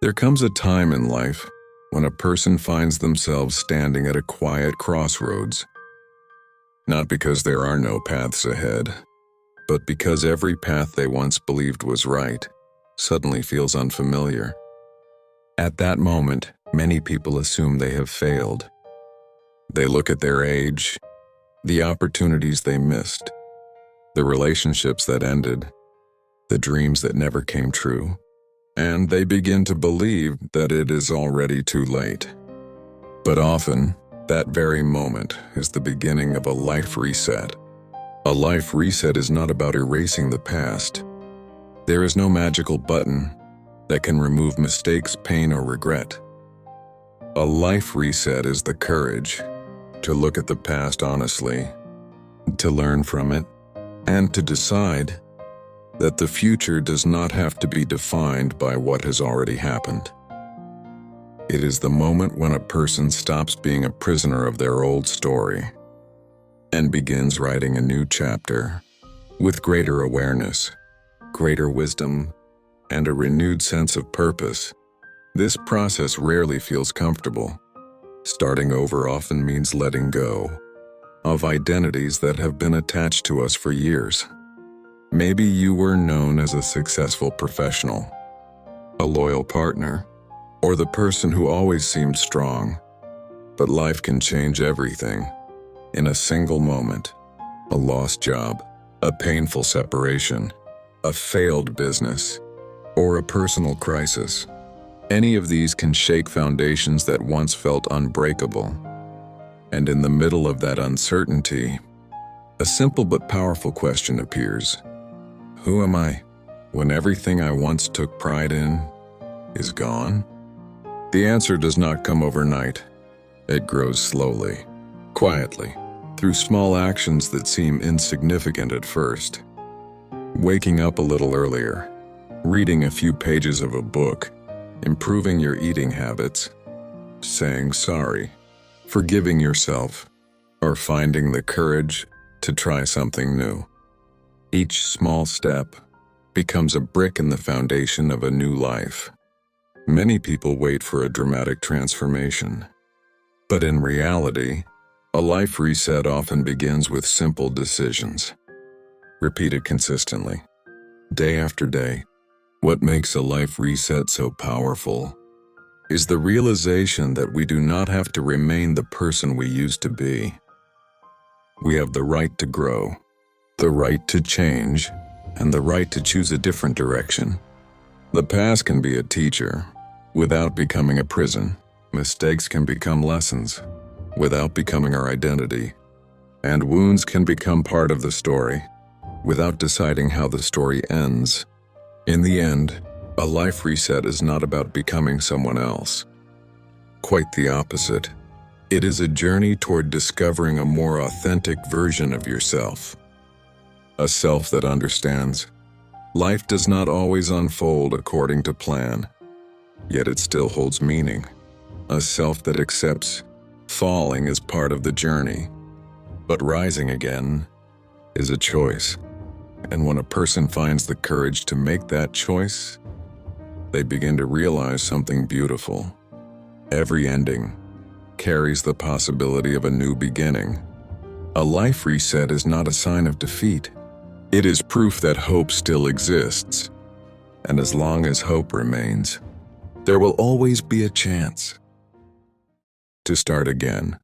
There comes a time in life when a person finds themselves standing at a quiet crossroads, not because there are no paths ahead, but because every path they once believed was right suddenly feels unfamiliar. At that moment, many people assume they have failed. They look at their age, the opportunities they missed, the relationships that ended, the dreams that never came true, and they begin to believe that it is already too late. But often, that very moment is the beginning of a life reset. A life reset is not about erasing the past. There is no magical button that can remove mistakes, pain, or regret. A life reset is the courage to look at the past honestly, to learn from it, and to decide that the future does not have to be defined by what has already happened. It is the moment when a person stops being a prisoner of their old story and begins writing a new chapter with greater awareness, greater wisdom, and a renewed sense of purpose. This process rarely feels comfortable. Starting over often means letting go of identities that have been attached to us for years. Maybe you were known as a successful professional, a loyal partner, or the person who always seemed strong. But life can change everything in a single moment. A lost job, a painful separation, a failed business, or a personal crisis. Any of these can shake foundations that once felt unbreakable. And in the middle of that uncertainty, a simple but powerful question appears. Who am I when everything I once took pride in is gone? The answer does not come overnight. It grows slowly, quietly, through small actions that seem insignificant at first. Waking up a little earlier, reading a few pages of a book, improving your eating habits, saying sorry, forgiving yourself, or finding the courage to try something new. Each small step becomes a brick in the foundation of a new life. Many people wait for a dramatic transformation. But in reality, a life reset often begins with simple decisions, repeated consistently, day after day. What makes a life reset so powerful is the realization that we do not have to remain the person we used to be. We have the right to grow, the right to change, and the right to choose a different direction. The past can be a teacher without becoming a prison. Mistakes can become lessons without becoming our identity. And wounds can become part of the story without deciding how the story ends. In the end, a life reset is not about becoming someone else. Quite the opposite. It is a journey toward discovering a more authentic version of yourself. A self that understands life does not always unfold according to plan, yet it still holds meaning. A self that accepts falling is part of the journey, but rising again is a choice. And when a person finds the courage to make that choice, they begin to realize something beautiful. Every ending carries the possibility of a new beginning. A life reset is not a sign of defeat. It is proof that hope still exists. And as long as hope remains, there will always be a chance to start again.